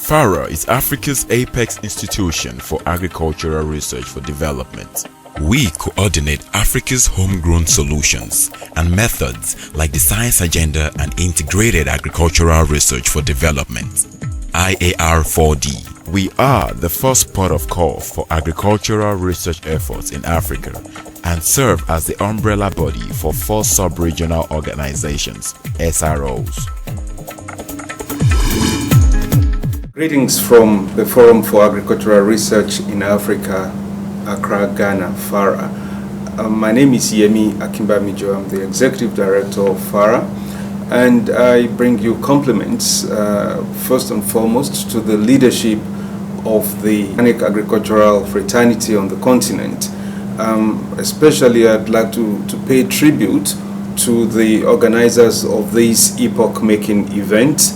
FARA is Africa's apex institution for agricultural research for development. We coordinate Africa's homegrown solutions and methods like the Science Agenda and Integrated Agricultural Research for Development, IAR4D. We are the first port of call for agricultural research efforts in Africa and serve as the umbrella body for 4 sub-regional organizations, SROs. Greetings from the Forum for Agricultural Research in Africa, Accra, Ghana, FARA. My name is Yemi Akimbamijo. I'm the Executive Director of FARA, and I bring you compliments, first and foremost, to the leadership of the organic agricultural fraternity on the continent. Especially, I'd like to pay tribute to the organizers of this epoch-making event,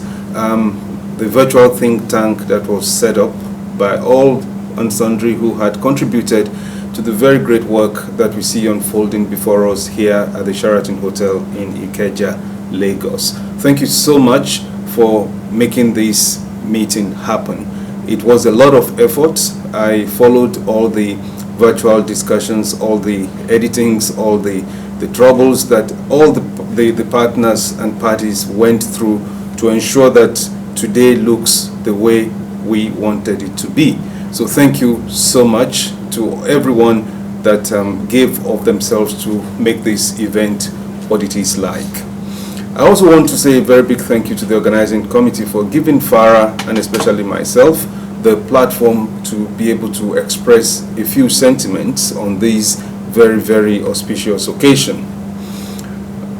the virtual think tank that was set up by all and sundry who had contributed to the very great work that we see unfolding before us here at the Sheraton Hotel in Ikeja, Lagos. Thank you so much for making this meeting happen. It was a lot of effort. I followed all the virtual discussions, all the editings, all the troubles that all the partners and parties went through to ensure that today looks the way we wanted it to be. So thank you so much to everyone that gave of themselves to make this event what it is like. I also want to say a very big thank you to the organizing committee for giving FARA, and especially myself, the platform to be able to express a few sentiments on this very, very auspicious occasion.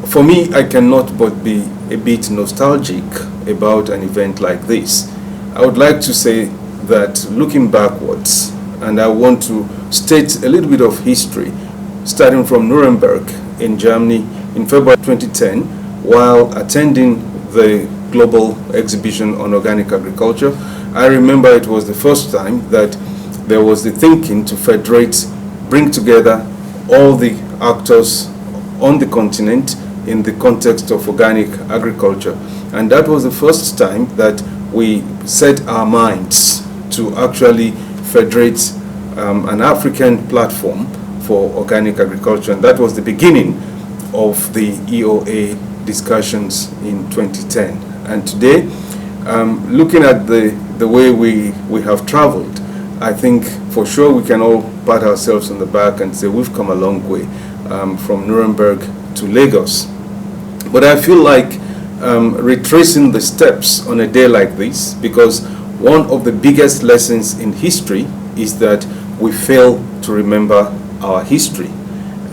For me, I cannot but be a bit nostalgic about an event like this. I would like to say that looking backwards, and I want to state a little bit of history, starting from Nuremberg in Germany in February 2010, while attending the global exhibition on organic agriculture. I remember it was the first time that there was the thinking to federate, bring together all the actors on the continent in the context of organic agriculture. And that was the first time that we set our minds to actually federate an African platform for organic agriculture. And that was the beginning of the EOA discussions in 2010. And today, looking at the way we have traveled, I think for sure we can all pat ourselves on the back and say we've come a long way from Nuremberg to Lagos. But I feel like retracing the steps on a day like this, because one of the biggest lessons in history is that we fail to remember our history.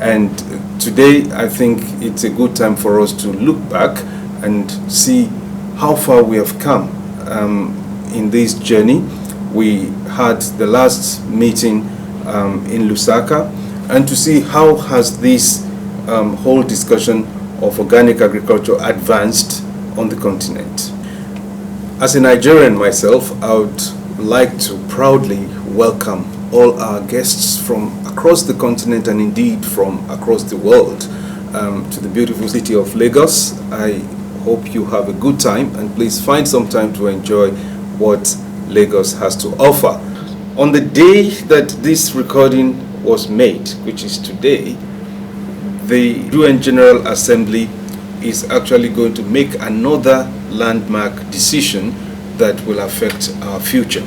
And today I think it's a good time for us to look back and see how far we have come in this journey. We had the last meeting in Lusaka, and to see how has this whole discussion of organic agriculture advanced on the continent. As a Nigerian myself, I would like to proudly welcome all our guests from across the continent and indeed from across the world to the beautiful city of Lagos. I hope you have a good time, and please find some time to enjoy what Lagos has to offer. On the day that this recording was made, which is today, the UN General Assembly is actually going to make another landmark decision that will affect our future.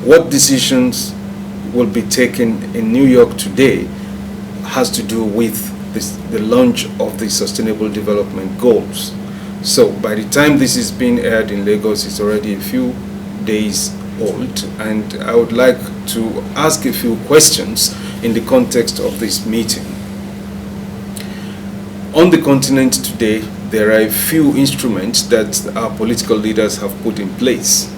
What decisions will be taken in New York today has to do with the launch of the Sustainable Development Goals. So by the time this is being aired in Lagos, it's already a few days old, and I would like to ask a few questions in the context of this meeting. On the continent today, there are a few instruments that our political leaders have put in place.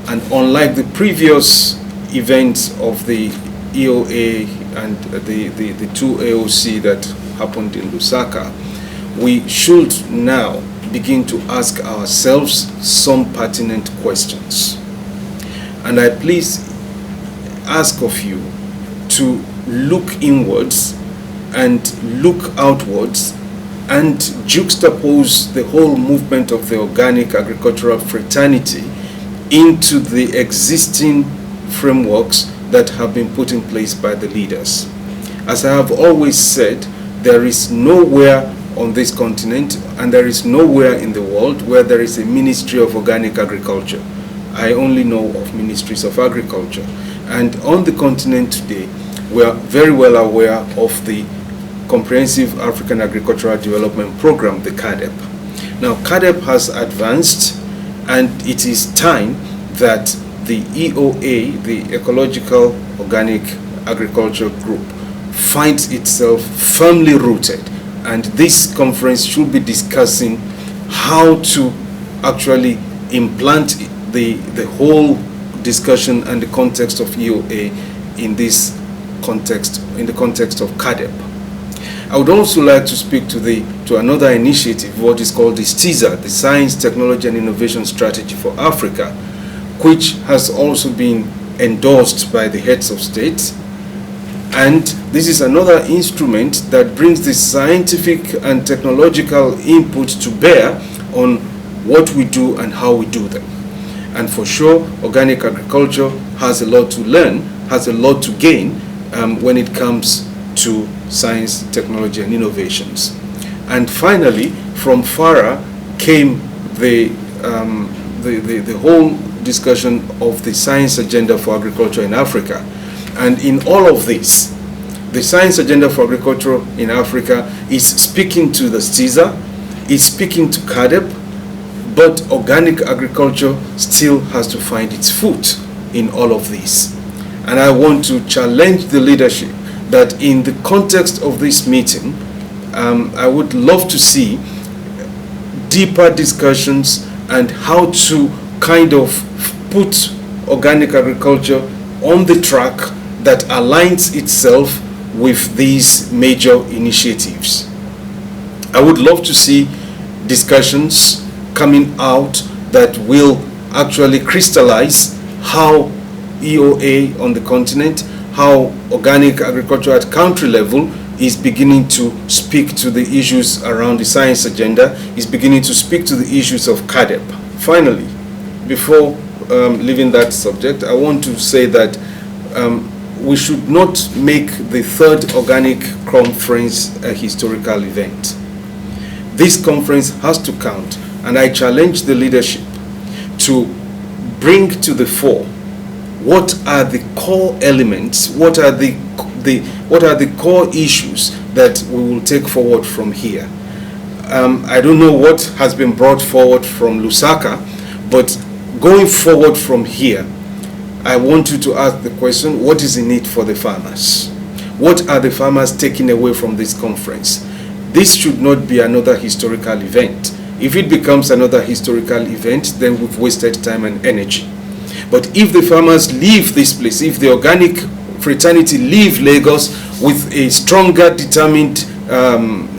And unlike the previous events of the EOA and the 2 AOC that happened in Lusaka, we should now begin to ask ourselves some pertinent questions. And I please ask of you to look inwards and look outwards and juxtapose the whole movement of the organic agricultural fraternity into the existing frameworks that have been put in place by the leaders. As I have always said, there is nowhere on this continent and there is nowhere in the world where there is a Ministry of Organic Agriculture. I only know of ministries of agriculture. And on the continent today, we are very well aware of the Comprehensive African Agricultural Development Program, the CAADP. Now, CAADP has advanced, and it is time that the EOA, the Ecological Organic Agriculture Group, finds itself firmly rooted. And this conference should be discussing how to actually implant the whole discussion and the context of EOA in this context, in the context of CAADP. I would also like to speak to another initiative, what is called the STIZA, the Science, Technology and Innovation Strategy for Africa, which has also been endorsed by the heads of state. And this is another instrument that brings the scientific and technological input to bear on what we do and how we do them. And for sure, organic agriculture has a lot to learn, has a lot to gain when it comes to science, technology, and innovations. And finally, from FARA came the whole discussion of the science agenda for agriculture in Africa. And in all of this, the science agenda for agriculture in Africa is speaking to the STIZA, is speaking to CAADP, but organic agriculture still has to find its foot in all of this. And I want to challenge the leadership that in the context of this meeting, I would love to see deeper discussions and how to kind of put organic agriculture on the track that aligns itself with these major initiatives. I would love to see discussions coming out that will actually crystallize how EOA on the continent, how organic agriculture at country level is beginning to speak to the issues around the science agenda, is beginning to speak to the issues of CAADP. Finally, before leaving that subject, I want to say that we should not make the third organic conference a historical event. This conference has to count, and I challenge the leadership to bring to the fore what are the core elements, what are the core issues that we will take forward from here. I don't know what has been brought forward from Lusaka, but going forward from here, I want you to ask the question, what is in it for the farmers? What are the farmers taking away from this conference? This should not be another historical event. If it becomes another historical event, then we've wasted time and energy. But if the farmers leave this place, if the organic fraternity leave Lagos with a stronger, determined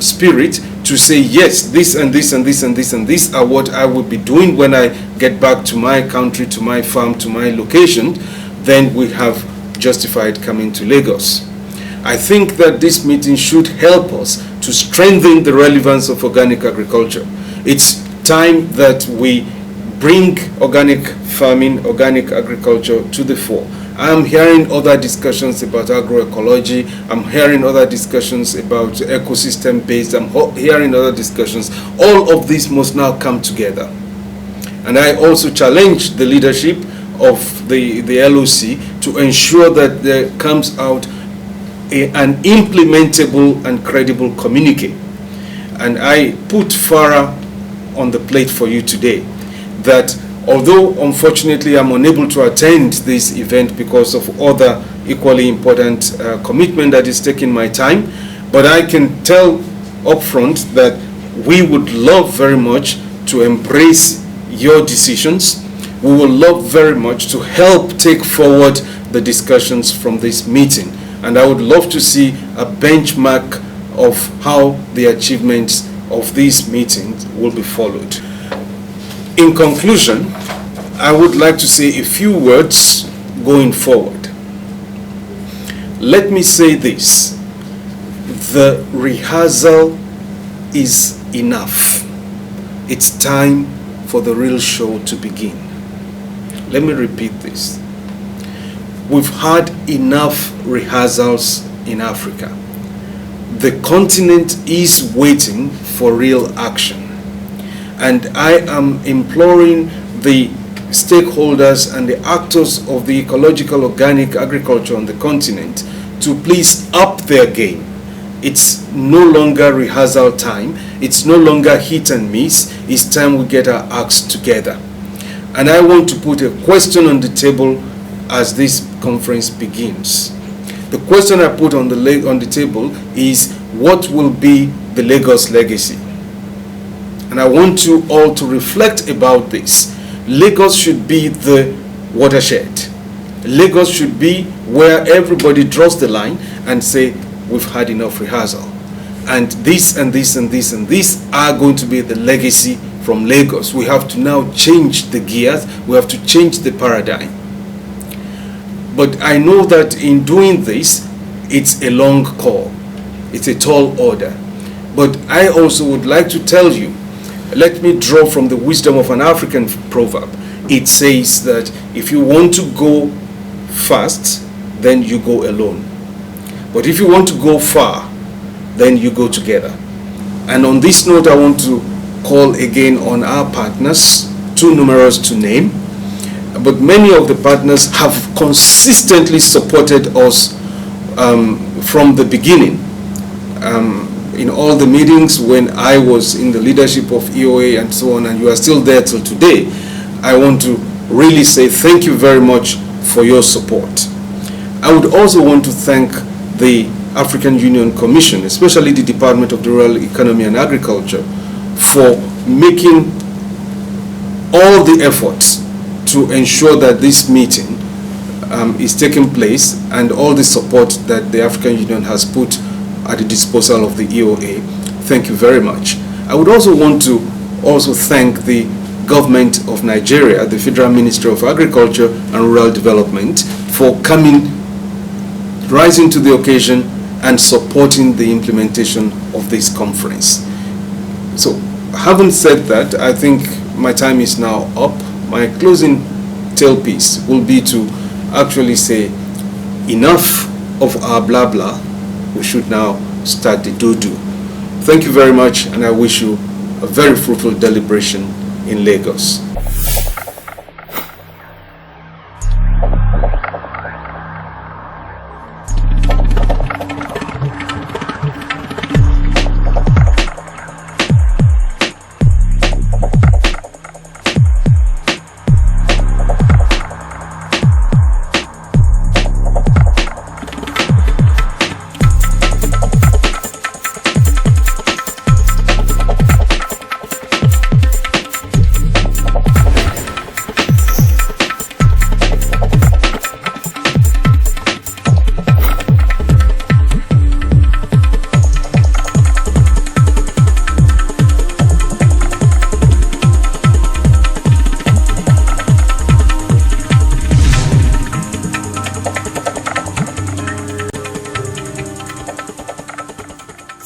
spirit to say, yes, this and this and this and this and this are what I will be doing when I get back to my country, to my farm, to my location, then we have justified coming to Lagos. I think that this meeting should help us to strengthen the relevance of organic agriculture. It's time that we bring organic farming, organic agriculture to the fore. I'm hearing other discussions about agroecology. I'm hearing other discussions about ecosystem-based. I'm hearing other discussions. All of these must now come together. And I also challenge the leadership of the LOC to ensure that there comes out an implementable and credible communique. And I put FARA on the plate for you today, that although unfortunately I'm unable to attend this event because of other equally important commitment that is taking my time, but I can tell upfront that we would love very much to embrace your decisions. We will love very much to help take forward the discussions from this meeting. And I would love to see a benchmark of how the achievements of these meetings will be followed. In conclusion, I would like to say a few words going forward. Let me say this: the rehearsal is enough. It's time for the real show to begin. Let me repeat this. We've had enough rehearsals in Africa. The continent is waiting for real action. And I am imploring the stakeholders and the actors of the ecological organic agriculture on the continent to please up their game. It's no longer rehearsal time. It's no longer hit and miss. It's time we get our acts together. And I want to put a question on the table as this conference begins. The question I put on the table is, what will be the Lagos legacy? And I want you all to reflect about this. Lagos should be the watershed. Lagos should be where everybody draws the line and say, we've had enough rehearsal. And this and this and this and this are going to be the legacy from Lagos. We have to now change the gears. We have to change the paradigm. But I know that in doing this, it's a long call. It's a tall order. But I also would like to tell you, let me draw from the wisdom of an African proverb. It says that if you want to go fast, then you go alone. But if you want to go far, then you go together. And on this note, I want to call again on our partners, too numerous to name, but many of the partners have consistently supported us from the beginning. In all the meetings when I was in the leadership of EOA and so on, and you are still there till today, I want to really say thank you very much for your support. I would also want to thank the African Union Commission, especially the Department of the Rural Economy and Agriculture, for making all the efforts to ensure that this meeting is taking place, and all the support that the African Union has put at the disposal of the EOA. Thank you very much. I would also want to thank the government of Nigeria, the Federal Ministry of Agriculture and Rural Development, for rising to the occasion and supporting the implementation of this conference. So, having said that, I think my time is now up. My closing tailpiece will be to actually say, enough of our blah blah. We should now start the do-do. Thank you very much, and I wish you a very fruitful deliberation in Lagos.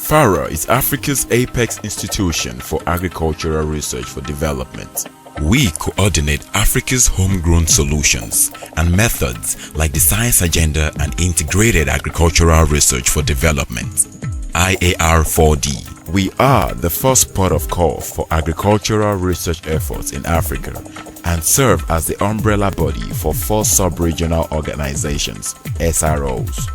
FARA is Africa's apex institution for agricultural research for development. We coordinate Africa's homegrown solutions and methods like the science agenda and integrated agricultural research for development, IAR4D. We are the first port of call for agricultural research efforts in Africa and serve as the umbrella body for 4 sub-regional organizations, SROs.